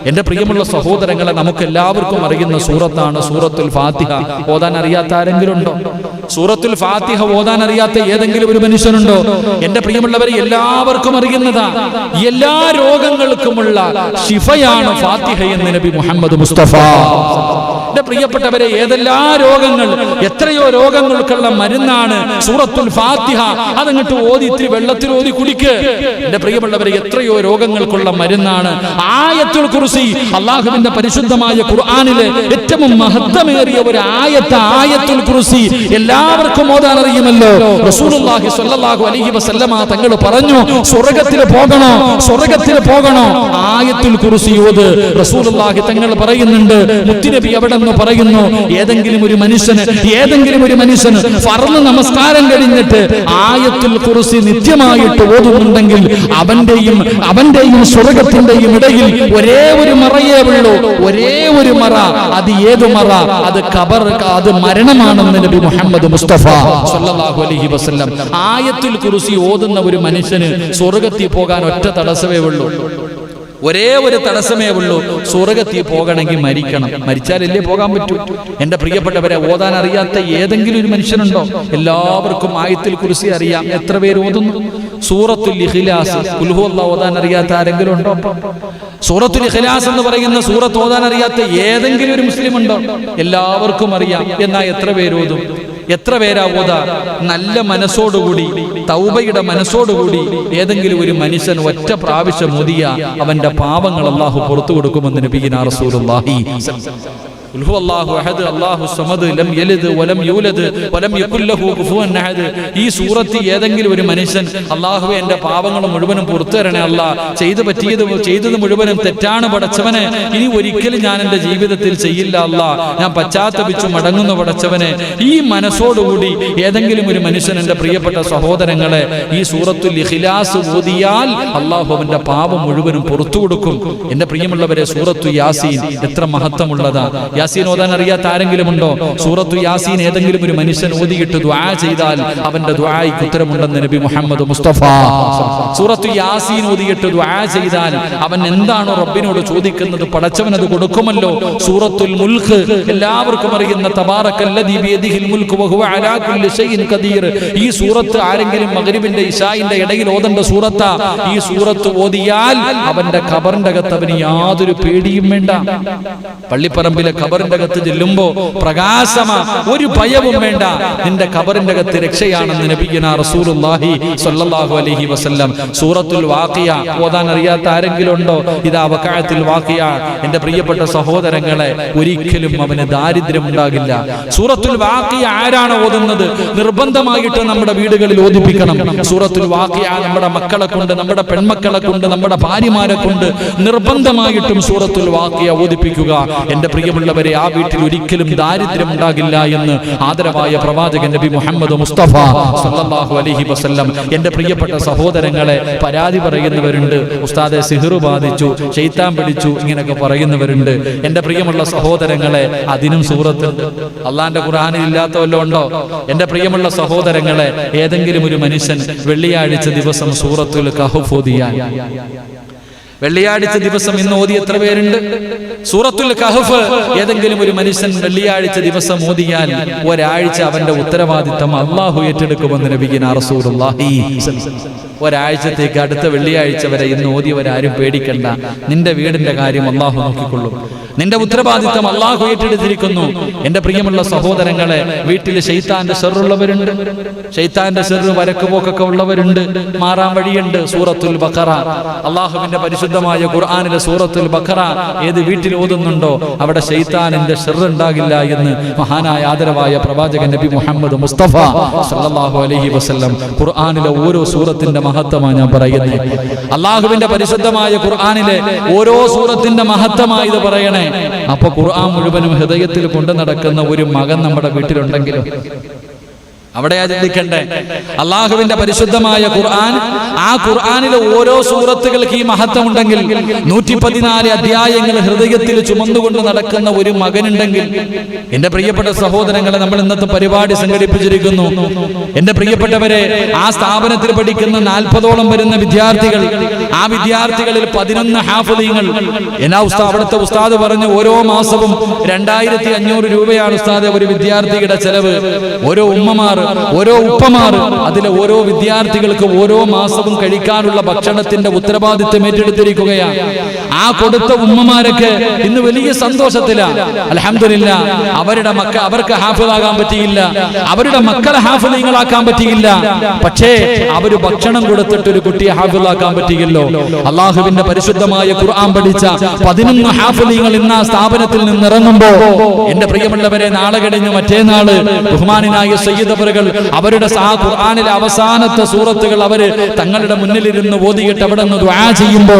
എന്റെ പ്രിയമുള്ള സഹോദരങ്ങളെ, നമുക്ക് എല്ലാവർക്കും അറിയുന്ന സൂറത്താണ് സൂറത്തുൽ ഫാത്തിഹ. ഓതാൻ അറിയാത്ത ആരെങ്കിലും ഉണ്ടോ? സൂറത്തുൽ ഫാത്തിഹ ഓതാൻ അറിയാത്ത ഏതെങ്കിലും ഒരു മനുഷ്യനുണ്ടോ? എന്റെ പ്രിയമുള്ളവരെ, എല്ലാവർക്കും അറിയുന്നതാ. എല്ലാ രോഗങ്ങൾക്കുമുള്ള ശിഫയാണ് ഫാത്തിഹ എന്ന് നബി മുഹമ്മദ് മുസ്തഫ. എന്റെ പ്രിയപ്പെട്ടവരെ, ഏതെല്ലാ രോഗങ്ങൾ, എത്രയോ രോഗങ്ങൾക്കുള്ള മരുന്നാണ് സൂറത്തുൽ ഫാത്തിഹ. അതങ്ങോട്ട് ഓതി ഇത്തിരി വെള്ളത്തിൽ ഓതി കുടിക്ക്. എന്റെ പ്രിയമുള്ളവരെ, എത്രയോ രോഗങ്ങൾക്കുള്ള മരുന്നാണ് ആയത്തുൽ കുർസി. അല്ലാഹുവിന്റെ പരിശുദ്ധമായ ഖുർആനിലെ ഏറ്റവും മഹത്വമേറിയ ഒരു ആയത്തുൽ കുർസി. എല്ലാവർക്കും ഓതാൻ അറിയുമല്ലോ. റസൂലുള്ളാഹി സ്വല്ലല്ലാഹു അലൈഹി വസല്ലമ തങ്ങൾ പറഞ്ഞു, സ്വർഗ്ഗത്തിൽ പോകണോ ആയത്തുൽ കുർസി ഓത്. റസൂലുള്ളാഹി തങ്ങൾ പറയുന്നുണ്ട്, മുത്തുനബി അവിടെ പറയുന്നു, ഏതെങ്കിലും ഒരു മനുഷ്യന് ഫർള് നമസ്കാരം കഴിഞ്ഞിട്ട് ആയത്തുൽ കുർസി നിത്യമായിട്ട് ഓതുന്നുണ്ടെങ്കിൽ അവന്റെയും സ്വർഗ്ഗത്തിന്റെയും ഇടയിൽ ഒരേ ഒരു മറയേ ഉള്ളൂ. ഒരേ ഒരു മറ. അത് ഏത് മറ? അത് ഖബർ, അത് മരണമാണെന്ന് നബി മുഹമ്മദ് മുസ്തഫ സ്വല്ലല്ലാഹു അലൈഹി വസല്ലം. ആയത്തുൽ കുർസി ഓതുന്ന ഒരു മനുഷ്യന് സ്വർഗ്ഗത്തിൽ പോകാൻ ഒറ്റ തടസ്സമേ ഉള്ളൂ. ഒരേ ഒരു തടസ്സമേ ഉള്ളൂ. സ്വർഗ്ഗത്തിൽ പോകണമെങ്കിൽ മരിക്കണം. മരിച്ചാലല്ലേ പോകാൻ പറ്റൂ. എന്റെ പ്രിയപ്പെട്ടവരെ, ഓതാൻ അറിയാത്ത ഏതെങ്കിലും ഒരു മനുഷ്യനുണ്ടോ? എല്ലാവർക്കും ആയത്തുൽ കുർസി അറിയാം. എത്ര പേര് ഓതുന്നു? സൂറത്തുൽ ഇഖ്ലാസ്, ഖുൽ ഹുവല്ലാഹു ഓതാൻ അറിയാത്ത ആരെങ്കിലും ഉണ്ടോ? സൂറത്തുൽ ഇഖ്ലാസ് എന്ന് പറയുന്ന സൂറത്ത് ഓതാൻ അറിയാത്ത ഏതെങ്കിലും ഒരു മുസ്ലിം ഉണ്ടോ? എല്ലാവർക്കും അറിയാം. എന്നാൽ എത്ര പേര് ഓതും? എത്ര പേരാ ഓതാ? നല്ല മനസ്സോടുകൂടി, തൗബയുടെ മനസ്സോടുകൂടി ഏതെങ്കിലും ഒരു മനുഷ്യൻ ഒറ്റ പ്രാവശ്യം ഓതിയ അവന്റെ പാപങ്ങൾ അല്ലാഹു പുറത്തു കൊടുക്കുമെന്ന് നബിയിനാ റസൂലുള്ളാഹി. ഖുൽ ഹുവല്ലാഹു അഹദ് അല്ലാഹു സമദ് ലം യലിദ് വലം യൂലദ് വലം യകുൽ ലഹു കുഫുവൻ അഹദ്. ഈ സൂറത്ത് ഏതെങ്കിലും ഒരു മനുഷ്യൻ, അല്ലാഹുവേ എന്റെ പാപങ്ങൾ മുഴുവനും പുറത്തു തരണേ അല്ലാ, ചെയ്തത് മുഴുവനും തെറ്റാണ് പടച്ചവനെ, ഇനി ഒരിക്കലും ഞാൻ എന്റെ ജീവിതത്തിൽ ചെയ്യില്ല അല്ലാ, ഞാൻ പശ്ചാത്തപിച്ചു മടങ്ങുന്ന പടച്ചവനെ, ഈ മനസ്സോടുകൂടി ഏതെങ്കിലും ഒരു മനുഷ്യൻ, എന്റെ പ്രിയപ്പെട്ട സഹോദരങ്ങളെ, ഈ സൂറത്തുൽ ഇഖ്ലാസ് ഓതിയാൽ അല്ലാഹു അവന്റെ പാപം മുഴുവനും പുറത്തു കൊടുക്കും. എന്റെ പ്രിയമുള്ളവരെ, സൂറത്തു യാസീൻ എത്ര മഹത്വമുള്ളതാ. യാസീൻ ഓതാൻ അറിയാത്ത ആരെങ്കിലും ഉണ്ടോ? സൂറത്തു യാസീൻ ഏതെങ്കിലും ഒരു മനുഷ്യൻ ഓതിയിട്ട് ദുആ ചെയ്താൽ അവന്റെ ദുആയ്ക്ക് ഉത്തരമുണ്ടെന്ന് നബി മുഹമ്മദ് മുസ്തഫ. സൂറത്തു യാസീൻ ഓതിയിട്ട് ദുആ ചെയ്താൽ അവൻ എന്താണോ റബ്ബിനോട് ചോദിക്കുന്നത് പടച്ചവൻ അത് കൊടുക്കുമല്ലോ. സൂറത്തുൽ മുൽഖ് എല്ലാവർക്കും അറിയുന്ന തബാറക്കല്ലദീ ബിയദിഹിൽ മുൽഖു വഹുവ അലാ കുല്ലി ഷൈഇൻ ഖദീർ. ഈ സൂറത്ത് ആരെങ്കിലും മഗ്രിബിന്റെ ഇശാഇന്റെ ഇടയിൽ ഓതേണ്ട സൂറത്താ. ഈ സൂറത്ത് ഓതിയാൽ അവന്റെ ഖബറിന്റെ അകത്ത് അവന് യാതൊരു പേടിയും വേണ്ട. പള്ളിപ്പറമ്പിലെ ഖബറിന്റെ അകത്ത് ചെല്ലുമ്പോ പ്രകാശമാ, ഒരു ഭയവും വേണ്ട. നിന്റെ ഖബറിന്റെ അകത്ത് രക്ഷയാണെന്ന് നബിയുനാ റസൂലുള്ളാഹി സ്വല്ലല്ലാഹു അലൈഹി വസല്ലം. സൂറത്തുൽ വാഖിയ ഓതാൻ അറിയാത്ത ആരെങ്കിലും ഉണ്ടോ? ഇതാ വഖഅത്തുൽ വാഖിയ. എന്റെ പ്രിയപ്പെട്ട സഹോദരങ്ങളെ, ഒരിക്കലും അവന് ദാരിദ്ര്യം ഉണ്ടാകില്ല. സൂറത്തുൽ വാഖിയ ആരാണ് ഓതുന്നത്? നിർബന്ധമായിട്ട് നമ്മുടെ വീടുകളിൽ ഓതിപ്പിക്കണം. സൂറത്തുൽ വാഖിയ നമ്മുടെ മക്കളെ കൊണ്ട്, നമ്മുടെ പെൺമക്കളെ കൊണ്ട്, നമ്മുടെ ഭാര്യമാരെ കൊണ്ട് നിർബന്ധമായിട്ടും സൂറത്തുൽ വാഖിയ ഓതിപ്പിക്കുക. എന്റെ പ്രിയമുള്ളവരെ, ആ വീട്ടിൽ ഒരിക്കലും ദാരിദ്ര്യം ഉണ്ടാകില്ല എന്ന് ആദരവായ പ്രവാചകൻ നബി മുഹമ്മദ് മുസ്തഫ സല്ലല്ലാഹു അലൈഹി വസല്ലം. എന്റെ പ്രിയപ്പെട്ട സഹോദരങ്ങളെ, പരാതി പറയുന്നവരുണ്ട്, ഉസ്താദെ സിഹ്റ് ബാധിച്ചു, ശൈത്താൻ പിടിച്ചു, ഇങ്ങനെയൊക്കെ പറയുന്നവരുണ്ട്. എന്റെ പ്രിയമുള്ള സഹോദരങ്ങളെ, അതിനും സൂറത്തുണ്ട്. അള്ളാന്റെ ഖുർആനിൽ ഇല്ലാത്ത വല്ലതും ഉണ്ടോ? എന്റെ പ്രിയമുള്ള സഹോദരങ്ങളെ, ഏതെങ്കിലും ഒരു മനുഷ്യൻ വെള്ളിയാഴ്ച ദിവസം സൂറത്തുൽ കഹ്ഫ് ഓതിയാൽ, വെള്ളിയാഴ്ച ദിവസം ഇന്ന് ഓതി എത്ര പേരുണ്ട്? സൂറത്തുൽ കഹ്ഫ് ഏതെങ്കിലും ഒരു മനുഷ്യൻ വെള്ളിയാഴ്ച ദിവസം ഓതിയാൽ ഒരാഴ്ച അവന്റെ ഉത്തരവാദിത്തം അല്ലാഹു ഏറ്റെടുക്കുമെന്ന് നബിയുനാ റസൂലുള്ളാഹി. ഒരാഴ്ചത്തേക്ക്, അടുത്ത വെള്ളിയാഴ്ച വരെ ഇന്ന് ഓതിയവരാരും പേടിക്കണ്ട, നിന്റെ വീടിന്റെ കാര്യം അല്ലാഹു നോക്കിക്കൊള്ളും. നിന്റെ ഉത്തരവാദിത്തം അള്ളാഹു ഏറ്റെടുത്തിരിക്കുന്നു. എന്റെ പ്രിയമുള്ള സഹോദരങ്ങളെ, വീട്ടിൽ ശൈത്താന്റെ ഷർറുള്ളവരുണ്ട്, ശൈത്താന്റെ ഷർറ് വരക്കുപോക്കൊക്കെ ഉള്ളവരുണ്ട്. മാറാൻ വഴിയുണ്ട്. സൂറത്തുൽ ബഖറ, അള്ളാഹുവിന്റെ പരിശുദ്ധമായ ഖുർആനിലെ സൂറത്തുൽ ബഖറ ഏത് വീട്ടിൽ ഓതുന്നുണ്ടോ അവിടെ ശൈത്താനിന്റെ ഷർറ് ഉണ്ടാകില്ല എന്ന് മഹാനായ ആദരവായ പ്രവാചകൻ നബി മുഹമ്മദ് മുസ്തഫ സല്ലല്ലാഹു അലൈഹി വസല്ലം ഖുർആനിലെ ഓരോ സൂറത്തിന്റെ മഹത്വമാണ് ഞാൻ പറയുന്നത്. അള്ളാഹുവിന്റെ പരിശുദ്ധമായ ഖുർആനിലെ ഓരോ സൂറത്തിന്റെ മഹത്വമായി ഇത് പറയണേ. അപ്പൊ ഖുർആൻ മുഴുവനും ഹൃദയത്തിൽ കൊണ്ടു നടക്കുന്ന ഒരു മകൻ നമ്മുടെ വീട്ടിലുണ്ടെങ്കിലും അവിടെയാ ചിന്തിക്കണ്ടേ. അള്ളാഹുവിന്റെ പരിശുദ്ധമായ ഖുർആൻ, ആ ഖുർആനിലെ ഓരോ സൂറത്തുകൾക്ക് ഈ മഹത്വം ഉണ്ടെങ്കിൽ 114 അധ്യായങ്ങൾ ഹൃദയത്തിൽ ചുമന്നുകൊണ്ട് നടക്കുന്ന ഒരു മകനുണ്ടെങ്കിൽ, എന്റെ പ്രിയപ്പെട്ട സഹോദരങ്ങളെ, നമ്മൾ ഇന്നത്തെ പരിപാടി സംഘടിപ്പിച്ചിരിക്കുന്നു. എന്റെ പ്രിയപ്പെട്ടവരെ, ആ സ്ഥാപനത്തിൽ പഠിക്കുന്ന 40ഓളം വരുന്ന വിദ്യാർത്ഥികൾ, ആ വിദ്യാർത്ഥികളിൽ 11 ഹാഫിളീങ്ങൾ. അവിടുത്തെ ഉസ്താദ് പറഞ്ഞു, ഓരോ മാസവും 2500 രൂപയാണ് ഉസ്താദ് ഒരു വിദ്യാർത്ഥിയുടെ ചെലവ്. ഓരോ ഉമ്മമാർ, ഓരോ ഉപ്പമാർ, അതിലെ ഓരോ വിദ്യാർത്ഥികൾക്ക് ഓരോ മാസവും കഴിക്കാനുള്ള ഭക്ഷണത്തിന്റെ ഉത്തരവാദിത്വം ഏറ്റെടുത്തിരിക്കുകയാണ്. ആ കൊടുത്ത ഉമ്മമാരൊക്കെ ഇന്ന് വലിയ സന്തോഷത്തിലാണ്. അൽഹംദുലില്ലാഹ്, അവർക്ക് ഹാഫിളാകാൻ പറ്റിയില്ല, അവരുടെ മക്കളെ ഹാഫിളീങ്ങളാക്കാൻ പറ്റിയില്ല. പക്ഷേ അവര് ഭക്ഷണം കൊടുത്തിട്ട് ഒരു കുട്ടിയെ ഹാഫിളാക്കാൻ പറ്റിയല്ലോ. അള്ളാഹുവിന്റെ പരിശുദ്ധമായ ഖുർആൻ പഠിച്ച 11 ഹാഫിളീങ്ങൾ ഇന്ന് ആ സ്ഥാപനത്തിൽ നിന്ന് ഇറങ്ങുമ്പോ, എന്റെ പ്രിയമുള്ളവരെ, നാളെ കഴിഞ്ഞ് മറ്റേനാള് ബഹുമാനായ സയ്യിദ് അവരുടെ ഖുർആനിലെ അവസാനത്തെ സൂറത്തുകൾ അവര് തങ്ങളുടെ മുന്നിലിരുന്ന് ഓതിയിട്ട് അവിടെ നിന്ന് ദുആ ചെയ്യുമ്പോ,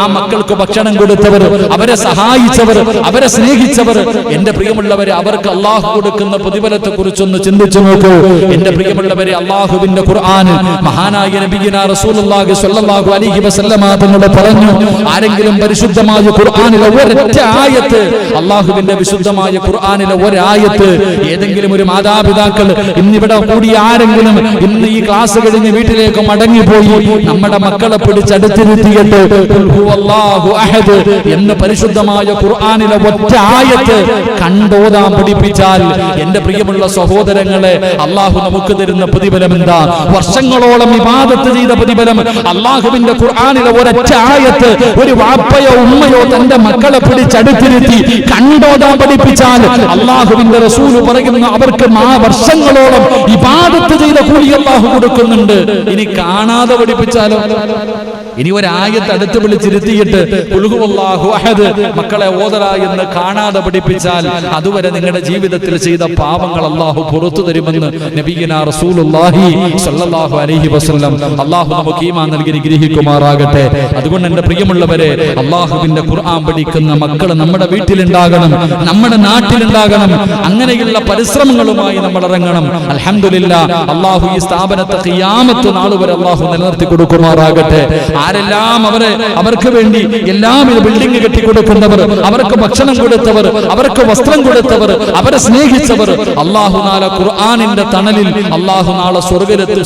ആ മക്കൾക്ക് ഭക്ഷണം കൊടുത്തവർ, അവരെ സഹായിച്ചവർ, അവരെ സ്നേഹിച്ചവർ, എന്റെ പ്രിയമുള്ളവരെ, അവർക്ക് അള്ളാഹു കൊടുക്കുന്ന പ്രതിഫലത്തെ കുറിച്ചൊന്ന് ചിന്തിച്ചു നോക്കൂ. എന്റെ പ്രിയമുള്ളവരെ, അള്ളാഹുവിന്റെ ഖുർആൻ മഹാനായ നബിയുനാ റസൂലുള്ളാഹി സ്വല്ലല്ലാഹു അലൈഹി വസല്ലമ തങ്ങൾ പറഞ്ഞു, ആരെങ്കിലും പരിശുദ്ധമായ ഖുർആനിലെ ഒരൊറ്റ ആയത്ത്, അള്ളാഹുവിന്റെ വിശുദ്ധമായ ഖുർആനിലെ ഒരായത്ത് ഏതെങ്കിലും ഒരു മാതാപിതാക്കൾ ഇന്നിവിടെ കൂടി ആരെങ്കിലും ഇന്ന് ഈ ക്ലാസ് കഴിഞ്ഞ് വീട്ടിലേക്ക് മടങ്ങിപ്പോയി നമ്മുടെ മക്കളെ പിടിച്ചടുത്തിരുത്തിയിട്ട് എന്ന് പരിശുദ്ധമായ ഖുർആനിലെ ഒറ്റ ആയത്ത് കണ്ടോതാൻ പഠിപ്പിച്ചാൽ, എന്റെ പ്രിയമുള്ള സഹോദരങ്ങളെ, അള്ളാഹു നമുക്ക് തരുന്ന പ്രതിഫലം എന്താ? വർഷങ്ങളോളം ഇബാദത്ത് ചെയ്ത പ്രതിഫലം. അള്ളാഹുവിന്റെ ഖുർആനിലെ ഒരൊറ്റ ആയത്ത് ഒരു വാപ്പയോ ഉമ്മയോ തന്റെ മക്കളെ പിടിച്ചടുത്തിരുത്തി കണ്ടോതാൻ പഠിപ്പിച്ചാൽ, അള്ളാഹുവിന്റെ റസൂൽ പറയുന്ന അവർക്ക് വർഷങ്ങളോളം ഇബാദത്ത് ചെയ്ത കൂലി അല്ലാഹു കൊടുക്കുന്നുണ്ട്. ഇനി കാണാതെ പഠിപ്പിച്ചാലോ? ഇനി ഒരായത്ത് അടുത്ത് വിളിച്ചിരുത്തിയിട്ട് ഖുൽഹു അല്ലാഹു അഹദ് മക്കളെ ഓതറ എന്ന് കാണാതെ പഠിപ്പിച്ചാൽ, അതുവരെ നിങ്ങളുടെ ജീവിതത്തിൽ ചെയ്ത പാപങ്ങൾ അല്ലാഹു പുറത്തു തരുമെന്ന് നബിയുനാ റസൂലുള്ളാഹി സ്വല്ലല്ലാഹു അലൈഹി വസല്ലം. അല്ലാഹു നമുക്ക് ഈമാൻ നൽകി അനുഗ്രഹിക്കുമാറാകട്ടെ. അതുകൊണ്ട് എന്റെ പ്രിയമുള്ളവരെ, അല്ലാഹുവിന്റെ ഖുർആൻ പഠിക്കുന്ന മക്കൾ നമ്മുടെ വീട്ടിലുണ്ടാകണം, നമ്മുടെ നാട്ടിലുണ്ടാകണം. അങ്ങനെയുള്ള പരിശ്രമങ്ങളുമായി നമ്മൾ ഇറങ്ങണം. അൽഹംദുലില്ലാഹ്, അല്ലാഹു ഈ സ്ഥാപനത്തെ ഖിയാമത്ത് നാൾ വരെ അല്ലാഹു നിലനിർത്തി കൊടുക്കുമാറാകട്ടെ. ആരെല്ലാം അവർക്ക് വേണ്ടി എല്ലാം ബിൽഡിംഗ് കെട്ടിക്കൊടുക്കുന്നവർ, അവർക്ക് ഭക്ഷണം കൊടുത്തവർ, അവർക്ക് വസ്ത്രം കൊടുത്തവർ, അവരെ സ്നേഹിച്ചവർ, അല്ലാഹു നാളെ ഖുർആനിന്റെ തണലിൽ അല്ലാഹു നാളെ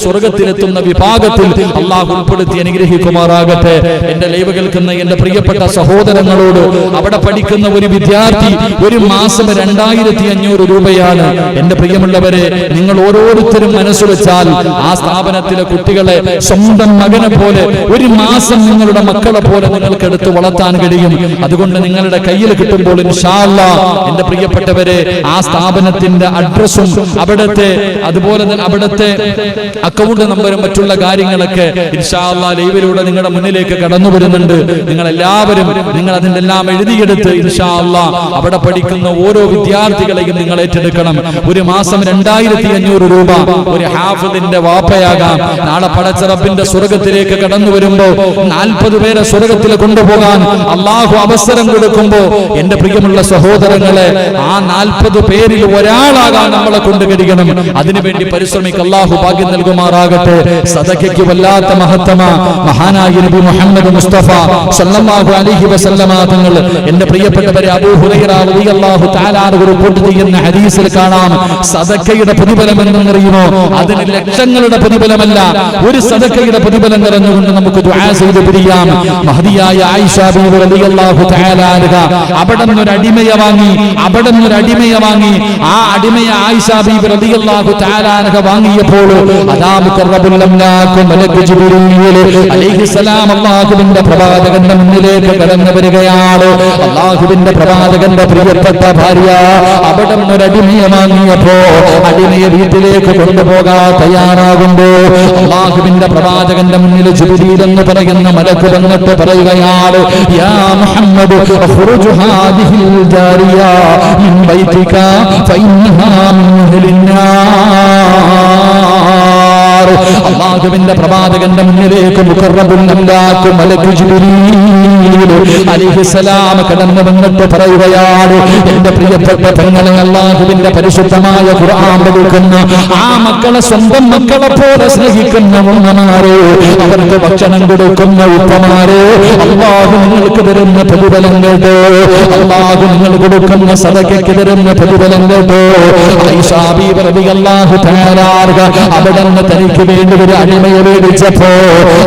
സ്വർഗത്തിലെത്തുന്ന വിഭാഗത്തിൽ അല്ലാഹു ഉൾപ്പെടുത്തി അനുഗ്രഹിക്കുമാറാകട്ടെ. എന്റെ ലൈവ് കേൾക്കുന്ന എന്റെ പ്രിയപ്പെട്ട സഹോദരങ്ങളോട്, അവിടെ പഠിക്കുന്ന ഒരു വിദ്യാർത്ഥി ഒരു മാസം 2500 രൂപയാണ്. എന്റെ പ്രിയമുള്ളവരെ, നിങ്ങൾ ഓരോരുത്തരും മനസ്സ് വെച്ചാൽ ആ സ്ഥാപനത്തിലെ കുട്ടികളെ സ്വന്തം മകനെ പോലെ, ഒരു മാസം നിങ്ങളുടെ മക്കളെ പോലെ നിങ്ങൾക്ക് എടുത്ത് വളർത്താൻ കഴിയും. അതുകൊണ്ട് നിങ്ങളുടെ കയ്യിൽ കിട്ടുമ്പോൾ ഇൻഷാ അല്ലാഹ്, എന്റെ പ്രിയപ്പെട്ടവരെ, ആ സ്ഥാപനത്തിന്റെ അഡ്രസ്സും അതുപോലെ തന്നെ അവിടുത്തെ അക്കൗണ്ട് നമ്പറും മറ്റുള്ള കാര്യങ്ങളൊക്കെ ഇൻഷാ അല്ലാഹ് ലൈവിലൂടെ നിങ്ങളുടെ മുന്നിലേക്ക് കടന്നു വരുന്നുണ്ട്. നിങ്ങൾ എല്ലാവരും അതിന്റെ എല്ലാം എഴുതിയെടുത്ത് ഇൻഷാ അല്ലാഹ് അവിടെ പഠിക്കുന്ന ഓരോ വിദ്യാർത്ഥികളെയും നിങ്ങൾ ഏറ്റെടുക്കണം. ഒരു മാസം 2500 രൂപ ഒരു ഹാഫിളിന്റെ വാപ്പയാകാം. നാളെ പടച്ച റബ്ബിന്റെ സ്വർഗത്തിലേക്ക് കടന്നു വരുമ്പോ 40 പേരെ സ്വർഗത്തിൽ കൊണ്ടുപോകാൻ അള്ളാഹു അവസരം കൊടുക്കുമ്പോ, എന്റെ പ്രിയമുള്ള സഹോദരങ്ങളെ, ആ 40 പേരിൽ ഒരാളാകാൻ നമ്മളെ കൊണ്ട് കഴിയണം. അതിനുവേണ്ടി പരിശ്രമിക്കുക. അള്ളാഹു ഭാഗ്യം നൽകുമാറാകട്ടെ. സദഖയ്ക്ക് വല്ലാത്ത മഹത്വമാ. മഹാനായ നബി മുഹമ്മദ് മുസ്തഫ സല്ലല്ലാഹു അലൈഹി വസല്ലമ തങ്ങൾ, എന്റെ പ്രിയപ്പെട്ടവരെ, അബൂ ഹുറൈറ റളിയല്ലാഹു തആല റിപ്പോർട്ട് ചെയ്യുന്ന ഹദീസിൽ കാണാം, സദഖയുടെ പ്രതിഫലം എന്തെന്നറിയുമോ? അതിന് ലക്ഷങ്ങളുടെ പ്രതിഫലമല്ല, ഒരു സദഖയുടെ പ്രതിഫലം നിറഞ്ഞുകൊണ്ട് നമുക്ക് ദുആ ചെയ്ത് പിരിയാം. മഹദിയായ ആയിഷ ബീവി റളിയല്ലാഹു തആല അൻഹ അവിടെ നിന്നൊരു അടിമയെ വാങ്ങി. ആ അടിമയെ ആയിഷ ബീവി റളിയല്ലാഹു തആല അൻഹ വാങ്ങിയപ്പോൾ അദാ മുഖറബുൽ അംലാക് മലക്ക് ജിബ്രീൽ അലൈഹിസ്സലാം അല്ലാഹുവിന്റെ പ്രവാചകന്റെ മുന്നിലേക്ക് കടന്നു വരികയാണ്. അല്ലാഹുവിന്റെ പ്രവാചകന്റെ പ്രിയപ്പെട്ട ഭാര്യ അവിടെ നിന്നൊരു അടിമയെ വാങ്ങിയപ്പോ അടിമയെ വീട്ടിലേക്ക് കൊണ്ടുപോകാൻ തയ്യാറാകുമ്പോ അല്ലാഹുവിന്റെ പ്രവാചകന്റെ മുന്നിൽ ജിബ്രീൽ എന്ന് പറയുന്ന മലക്ക് വന്നിട്ട് പറയുകയാണ്, യാ മുഹമ്മദ് ഖുറുജ് ഹാദിഹിൽ ജാരിയ മിൻ ബൈതിക ഫഇന്നഹാ മിൻ അഹ്ലിന്നാർ. അല്ലാഹുവിന്റെ പ്രവാചകന്റെ മുന്നിലേക്ക് മുഖറബുൽ അംലാക് മലക്ക് ജിബ്രീൽ അലൈഹിസ്സലാം കടന്നു വന്നിട്ട് പറയുകയാണ്, എന്റെ പ്രിയപ്പെട്ട പെങ്ങളെ, അല്ലാഹുവിന്റെ പരിശുദ്ധമായ ഖുർആൻ പഠിക്കുന്ന ആ മക്കളെ സ്വന്തം മക്കളെ പോലെ സ്നേഹിക്കുന്ന ഉമ്മമാരെ, അവർക്ക് ഭക്ഷണം കൊടുക്കുന്ന ഉപ്പമാരെ, അല്ലാഹു നിങ്ങൾക്ക് തരുന്ന പ്രതിഫലം കേട്ടോ, അല്ലാഹു നിങ്ങൾ കൊടുക്കുന്ന സദഖയ്ക്ക് തരുന്ന പ്രതിഫലം കേട്ടോ. ആയിഷാ ബീവി റളിയല്ലാഹു തആല അൻഹ അവിടെ നിന്ന് തനിക്ക് വേണ്ടി ഒരു അടിമയെ മേടിച്ചപ്പോ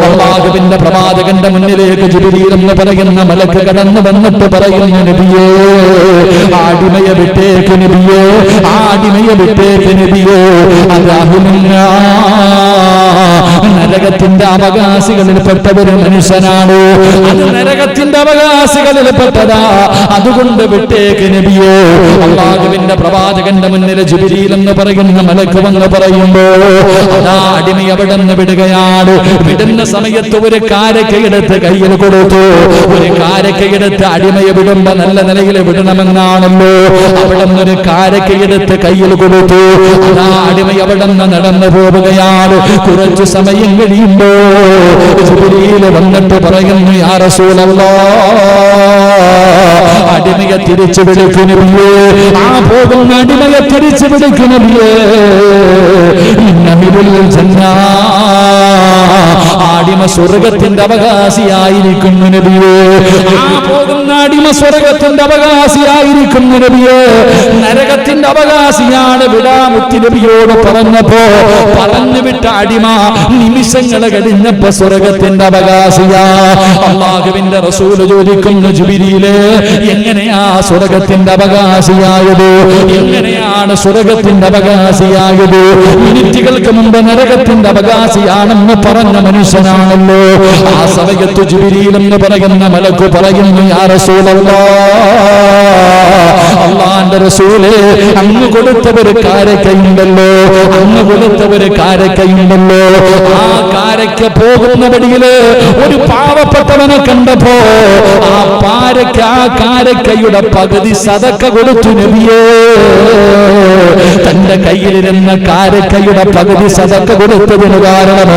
അല്ലാഹുവിന്റെ പ്രവാചകന്റെ മുന്നിലേക്ക് ജിബ്രീൽ എന്ന് പറയുന്ന മലക്ക് കടന്നു വന്നിട്ട് പറയുന്നു, നബിയേ, അടിമയെ വിട്ടേക്ക് നബിയേ, അടിമയെ വിട്ടേക്ക് നബിയേ, നരകത്തിന്റെ അവകാശികളിൽപ്പെട്ട ഒരു മനുഷ്യനാണ്, അത് നരകത്തിന്റെ അവകാശികളിൽപ്പെട്ടതാ, അതുകൊണ്ട് വിട്ടേക്ക് നബിയേ. അല്ലാഹുവിന്റെ പ്രവാചകന്റെ മുന്നിൽ ജിബ്രീൽ എന്ന് പറയുന്ന മലക്ക് വന്ന് പറയുമ്പോ അതാ അടിമ അവിടെ നിന്ന് വിടുകയാണ്. വിടുന്ന സമയത്ത് ഒരു കാരക്കയെടുത്ത് കയ്യിൽ കൊടുത്തു. ഒരു കാരക്കയെടുത്ത് അടിമയെ വിടുമ്പോ നല്ല നിലയിൽ വിടണമെന്നാണല്ലോ. അവിടെ നിന്നൊരു കാരക്കയെടുത്ത് കയ്യിൽ കൊടുത്തു. അതാ അടിമ അവിടെ നിന്ന് നടന്നു പോവുകയാണ്. കുറച്ചു സമയം കഴിയുമ്പോ ജിബ്രീൽ വന്നിട്ട് പറയുന്നു, യാ റസൂലല്ലാഹ്, അടിമയെ തിരിച്ചു വിളിക്കുന്നു നബിയേ, ആ പോകുന്ന അടിമയെ തിരിച്ചു വിളിക്കുന്നു നബിയേ, ഇന്നമിലുൽ ജന്ന, അടിമ സ്വർഗത്തിന്റെ അവകാശിയായിരിക്കുന്നു നബിയേ, ആ പോകുന്ന അടിമ സ്വർഗത്തിന്റെ അവകാശിയായിരിക്കുന്നു നബിയേ, നരകത്തിന്റെ അവകാശിയാണ് വിടാമുത്തി നബിയോട് പറഞ്ഞപ്പോ പറഞ്ഞു വിട്ട അടിമ നിമിഷങ്ങൾ കഴിഞ്ഞപ്പോ സ്വർഗത്തിന്റെ അവകാശിയാ. അല്ലാഹുവിന്റെ റസൂല് ചോദിക്കുന്നു, ജിബ്രീലേ, എങ്ങനെയാ സ്വർഗത്തിന്റെ അവകാശിയായത്? എങ്ങനെയാണ് സ്വർഗത്തിന്റെ അവകാശിയായത്? മിനിറ്റുകൾക്ക് മുമ്പ് നരകത്തിന്റെ അവകാശിയാണെന്ന് പറഞ്ഞ മനുഷ്യനാണല്ലോ. ആ സമയത്ത് ജിബ്രീൽ എന്ന് പറയുന്ന മലക്ക് പറയുന്നു, യാ റസൂലല്ലാഹ്, അല്ലാഹുവിന്റെ റസൂലേ, അങ്ങ് കൊടുത്ത ഒരു കാരക്കയുണ്ടല്ലോ, അങ്ങ് കൊടുത്ത ഒരു കാരക്കയുണ്ടല്ലോ, ആ കാരക്ക പോകുന്ന വഴിയില് ഒരു പാവപ്പെട്ടവനെ കണ്ടപ്പോ ആ കാരക്കയുടെ പകുതി സദഖ കൊടുത്തു നബിയേ. തന്റെ കയ്യിലിരുന്ന കാരക്കയുടെ പകുതി സദഖ കൊടുത്തതിന് കാരണം